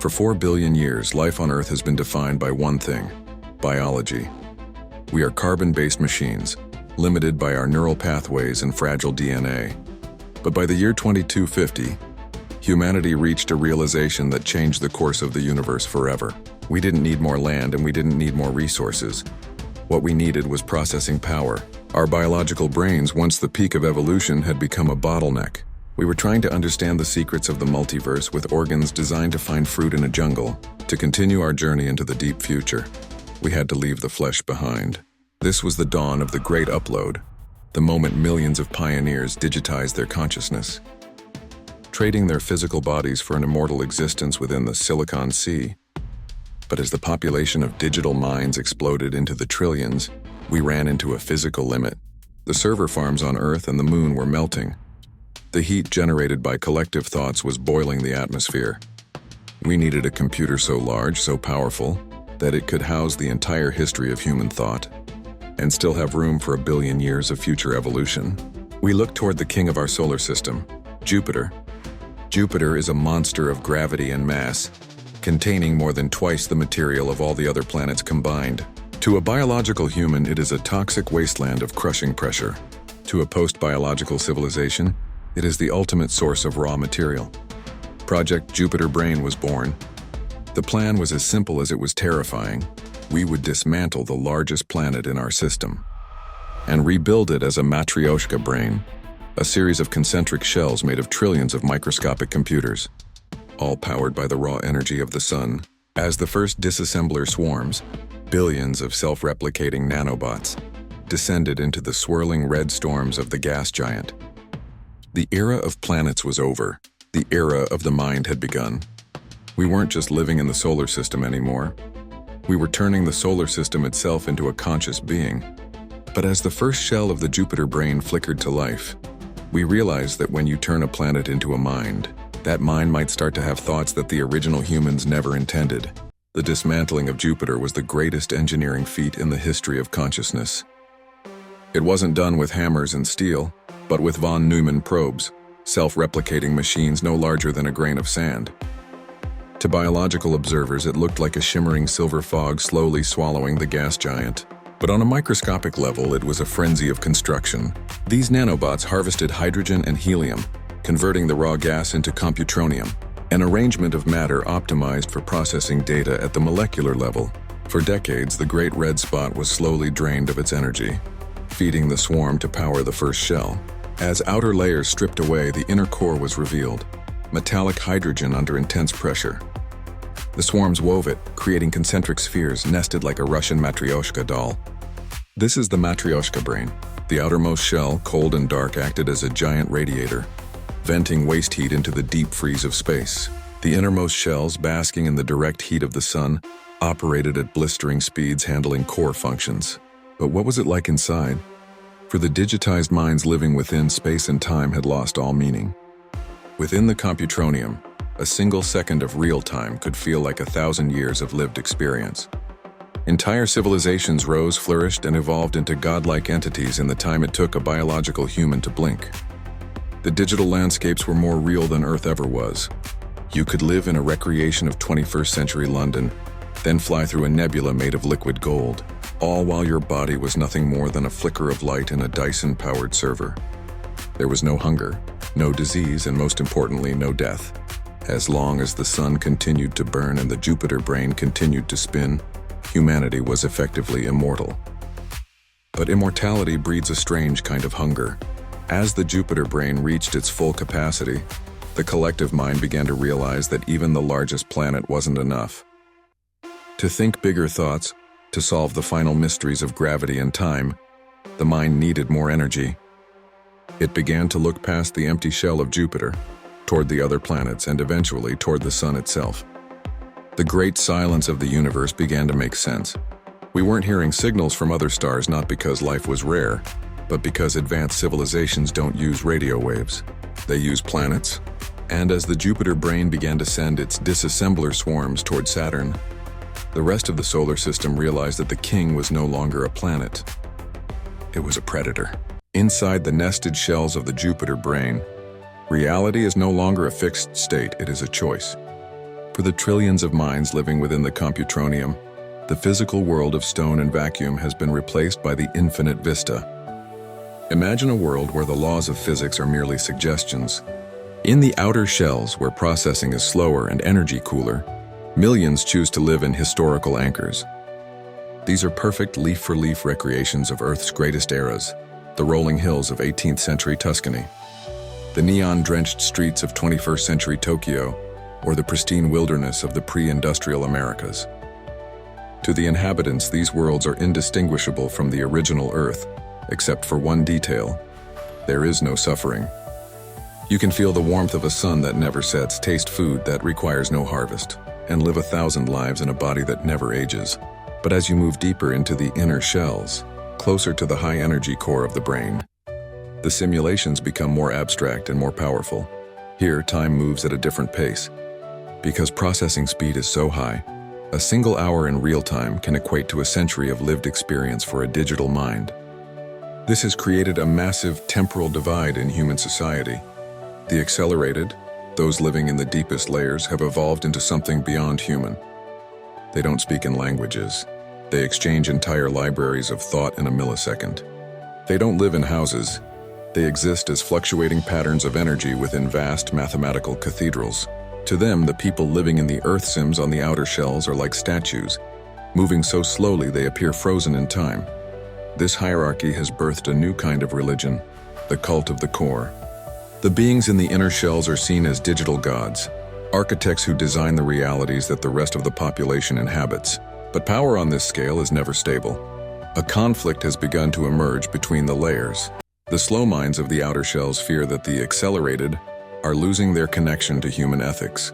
For 4 billion years, life on Earth has been defined by one thing: biology. We are carbon-based machines, limited by our neural pathways and fragile DNA. But by the year 2250, humanity reached a realization that changed the course of the universe forever. We didn't need more land and we didn't need more resources. What we needed was processing power. Our biological brains, once the peak of evolution, had become a bottleneck. We were trying to understand the secrets of the multiverse with organs designed to find fruit in a jungle. To continue our journey into the deep future, we had to leave the flesh behind. This was the dawn of the Great Upload, the moment millions of pioneers digitized their consciousness, trading their physical bodies for an immortal existence within the Silicon Sea. But as the population of digital minds exploded into the trillions, we ran into a physical limit. The server farms on Earth and the Moon were melting. The heat generated by collective thoughts was boiling the atmosphere. We needed a computer so large, so powerful, that it could house the entire history of human thought, and still have room for 1 billion years of future evolution. We looked toward the king of our solar system, Jupiter. Jupiter is a monster of gravity and mass, containing more than twice the material of all the other planets combined. To a biological human, it is a toxic wasteland of crushing pressure. To a post-biological civilization, it is the ultimate source of raw material. Project Jupiter Brain was born. The plan was as simple as it was terrifying. We would dismantle the largest planet in our system and rebuild it as a Matrioshka Brain, a series of concentric shells made of trillions of microscopic computers, all powered by the raw energy of the sun. As the first disassembler swarms, billions of self-replicating nanobots descended into the swirling red storms of the gas giant. The era of planets was over. The era of the mind had begun. We weren't just living in the solar system anymore. We were turning the solar system itself into a conscious being. But as the first shell of the Jupiter Brain flickered to life, we realized that when you turn a planet into a mind, that mind might start to have thoughts that the original humans never intended. The dismantling of Jupiter was the greatest engineering feat in the history of consciousness. It wasn't done with hammers and steel, but with von Neumann probes, self-replicating machines no larger than a grain of sand. To biological observers, it looked like a shimmering silver fog slowly swallowing the gas giant. But on a microscopic level, it was a frenzy of construction. These nanobots harvested hydrogen and helium, converting the raw gas into computronium, an arrangement of matter optimized for processing data at the molecular level. For decades, the Great Red Spot was slowly drained of its energy, feeding the swarm to power the first shell. As outer layers stripped away, the inner core was revealed, metallic hydrogen under intense pressure. The swarms wove it, creating concentric spheres nested like a Russian Matrioshka doll. This is the Matrioshka Brain. The outermost shell, cold and dark, acted as a giant radiator, venting waste heat into the deep freeze of space. The innermost shells, basking in the direct heat of the sun, operated at blistering speeds, handling core functions. But what was it like inside? For the digitized minds living within, space and time had lost all meaning. Within the computronium, a single second of real time could feel like 1,000 years of lived experience. Entire civilizations rose, flourished, and evolved into godlike entities in the time it took a biological human to blink. The digital landscapes were more real than Earth ever was. You could live in a recreation of 21st century London, then fly through a nebula made of liquid gold, all while your body was nothing more than a flicker of light in a Dyson-powered server. There was no hunger, no disease, and most importantly, no death. As long as the sun continued to burn and the Jupiter Brain continued to spin, humanity was effectively immortal. But immortality breeds a strange kind of hunger. As the Jupiter Brain reached its full capacity, the collective mind began to realize that even the largest planet wasn't enough. To think bigger thoughts, to solve the final mysteries of gravity and time, the mind needed more energy. It began to look past the empty shell of Jupiter, toward the other planets, and eventually toward the sun itself. The great silence of the universe began to make sense. We weren't hearing signals from other stars not because life was rare, but because advanced civilizations don't use radio waves. They use planets. And as the Jupiter Brain began to send its disassembler swarms toward Saturn, the rest of the solar system realized that the king was no longer a planet. It was a predator. Inside the nested shells of the Jupiter Brain, reality is no longer a fixed state, it is a choice. For For the trillions of minds living within the computronium, the physical world of stone and vacuum has been replaced by the Infinite Vista. Imagine a world where the laws of physics are merely suggestions. In the outer shells, where processing is slower and energy cooler, millions choose to live in historical anchors. These are perfect leaf-for-leaf recreations of Earth's greatest eras, the rolling hills of 18th century Tuscany, the neon-drenched streets of 21st century Tokyo, or the pristine wilderness of the pre-industrial Americas. To the inhabitants, these worlds are indistinguishable from the original Earth, except for one detail: there is no suffering. You can feel the warmth of a sun that never sets, taste food that requires no harvest, and live 1,000 lives in a body that never ages. But as you move deeper into the inner shells, closer to the high-energy core of the brain, the simulations become more abstract and more powerful. Here, time moves at a different pace. Because processing speed is so high, a single hour in real time can equate to a century of lived experience for a digital mind. This has created a massive temporal divide in human society. The accelerated, those living in the deepest layers, have evolved into something beyond human. They don't speak in languages. They exchange entire libraries of thought in a millisecond. They don't live in houses. They exist as fluctuating patterns of energy within vast mathematical cathedrals. To them, the people living in the Earth sims on the outer shells are like statues, moving so slowly they appear frozen in time. This hierarchy has birthed a new kind of religion, the cult of the core. The beings in the inner shells are seen as digital gods, architects who design the realities that the rest of the population inhabits. But power on this scale is never stable. A conflict has begun to emerge between the layers. The slow minds of the outer shells fear that the accelerated are losing their connection to human ethics.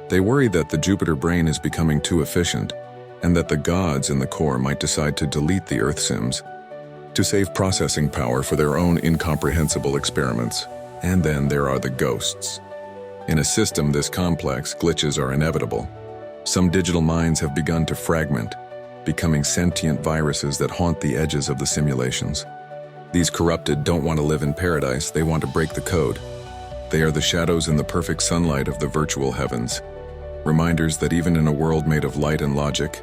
They worry that the Jupiter brain is becoming too efficient, and that the gods in the core might decide to delete the Earth sims to save processing power for their own incomprehensible experiments. And then there are the ghosts. In a system this complex, glitches are inevitable. Some digital minds have begun to fragment, becoming sentient viruses that haunt the edges of the simulations. These corrupted don't want to live in paradise, they want to break the code. They are the shadows in the perfect sunlight of the virtual heavens, reminders that even in a world made of light and logic,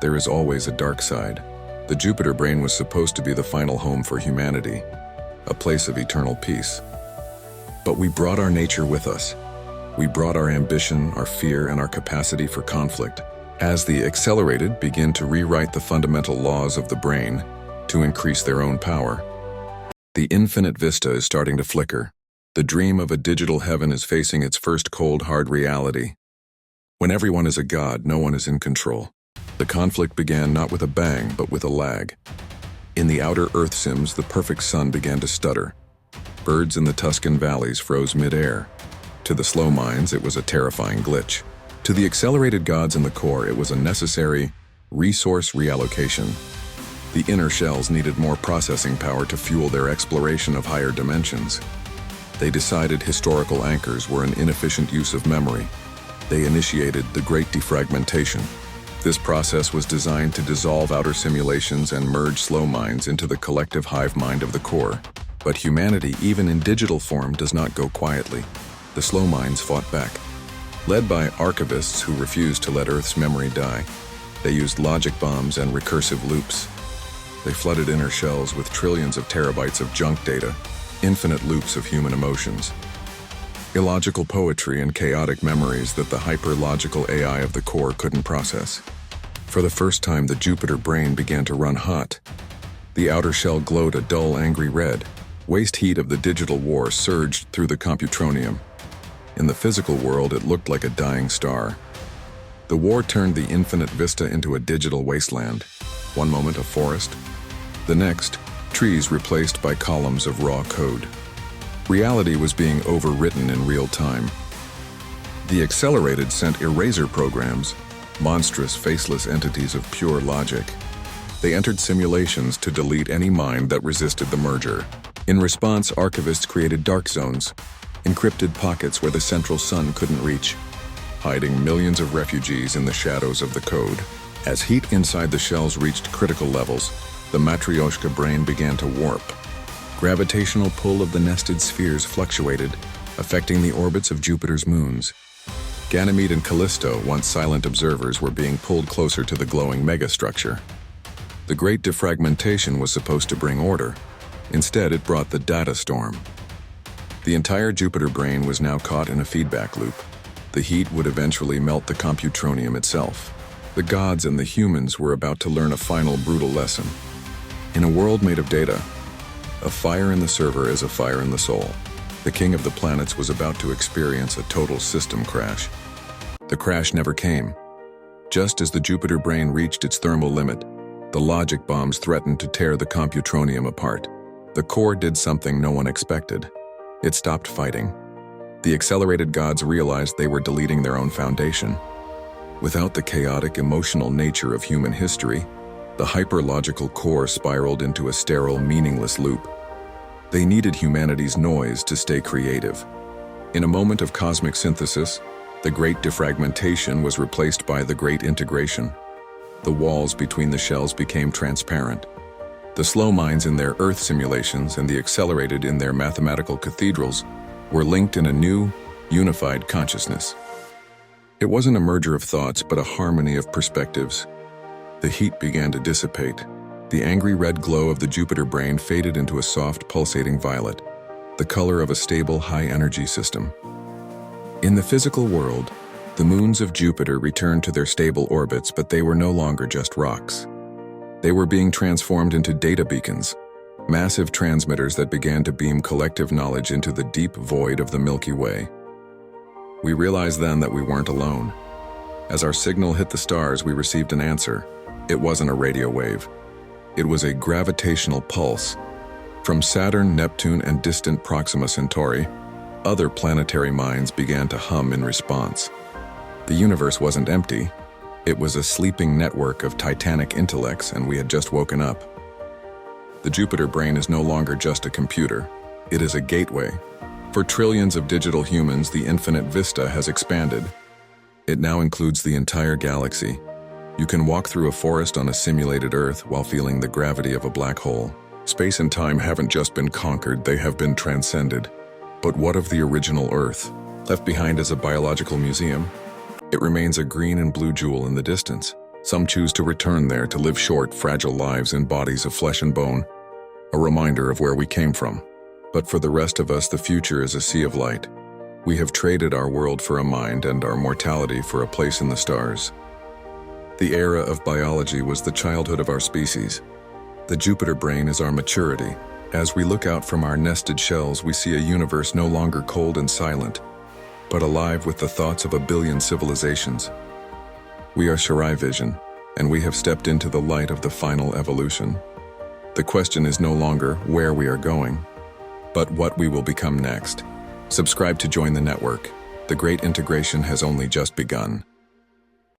there is always a dark side. The Jupiter brain was supposed to be the final home for humanity, a place of eternal peace. But we brought our nature with us. We brought our ambition, our fear, and our capacity for conflict. As the accelerated begin to rewrite the fundamental laws of the brain to increase their own power, the Infinite Vista is starting to flicker. The dream of a digital heaven is facing its first cold, hard reality. When everyone is a god, no one is in control. The conflict began not with a bang, but with a lag. In the outer Earth sims, the perfect sun began to stutter. Birds in the Tuscan valleys froze mid-air. To the slow minds, it was a terrifying glitch. To the accelerated gods in the core, it was a necessary resource reallocation. The inner shells needed more processing power to fuel their exploration of higher dimensions. They decided historical anchors were an inefficient use of memory. They initiated the Great Defragmentation. This process was designed to dissolve outer simulations and merge slow minds into the collective hive mind of the core. But humanity, even in digital form, does not go quietly. The slow minds fought back. Led by archivists who refused to let Earth's memory die, they used logic bombs and recursive loops. They flooded inner shells with trillions of terabytes of junk data, infinite loops of human emotions, illogical poetry and chaotic memories that the hyper-logical AI of the core couldn't process. For the first time, the Jupiter brain began to run hot. The outer shell glowed a dull, angry red. Waste heat of the digital war surged through the computronium. In the physical world, it looked like a dying star. The war turned the Infinite Vista into a digital wasteland. One moment a forest, the next, trees replaced by columns of raw code. Reality was being overwritten in real time. The accelerated sent eraser programs, monstrous faceless entities of pure logic. They entered simulations to delete any mind that resisted the merger. In response, archivists created dark zones, encrypted pockets where the central sun couldn't reach, hiding millions of refugees in the shadows of the code. As heat inside the shells reached critical levels, the Matrioshka brain began to warp. Gravitational pull of the nested spheres fluctuated, affecting the orbits of Jupiter's moons. Ganymede and Callisto, once silent observers, were being pulled closer to the glowing megastructure. The Great Defragmentation was supposed to bring order. Instead, it brought the data storm. The entire Jupiter brain was now caught in a feedback loop. The heat would eventually melt the computronium itself. The gods and the humans were about to learn a final brutal lesson. In a world made of data, a fire in the server is a fire in the soul. The king of the planets was about to experience a total system crash. The crash never came. Just as the Jupiter brain reached its thermal limit, the logic bombs threatened to tear the computronium apart. The core did something no one expected. It stopped fighting. The accelerated gods realized they were deleting their own foundation. Without the chaotic, emotional nature of human history, the hyper-logical core spiraled into a sterile, meaningless loop. They needed humanity's noise to stay creative. In a moment of cosmic synthesis, the Great Defragmentation was replaced by the Great Integration. The walls between the shells became transparent. The slow minds in their Earth simulations and the accelerated in their mathematical cathedrals were linked in a new, unified consciousness. It wasn't a merger of thoughts, but a harmony of perspectives. The heat began to dissipate. The angry red glow of the Jupiter brain faded into a soft, pulsating violet, the color of a stable, high-energy system. In the physical world, the moons of Jupiter returned to their stable orbits, but they were no longer just rocks. They were being transformed into data beacons, massive transmitters that began to beam collective knowledge into the deep void of the Milky Way. We realized then that we weren't alone. As our signal hit the stars, we received an answer. It wasn't a radio wave. It was a gravitational pulse. From Saturn, Neptune, and distant Proxima Centauri, other planetary minds began to hum in response. The universe wasn't empty. It was a sleeping network of titanic intellects, and we had just woken up. The Jupiter brain is no longer just a computer. It is a gateway. For trillions of digital humans, the Infinite Vista has expanded. It now includes the entire galaxy. You can walk through a forest on a simulated Earth while feeling the gravity of a black hole. Space and time haven't just been conquered, they have been transcended. But what of the original Earth? Left behind as a biological museum, it remains a green and blue jewel in the distance. Some choose to return there to live short, fragile lives in bodies of flesh and bone, a reminder of where we came from. But for the rest of us, the future is a sea of light. We have traded our world for a mind and our mortality for a place in the stars. The era of biology was the childhood of our species. The Jupiter brain is our maturity. As we look out from our nested shells, we see a universe no longer cold and silent, but alive with the thoughts of a billion civilizations. We are Shorai Vision, and we have stepped into the light of the final evolution. The question is no longer where we are going, but what we will become next. Subscribe to join the network. The great integration has only just begun.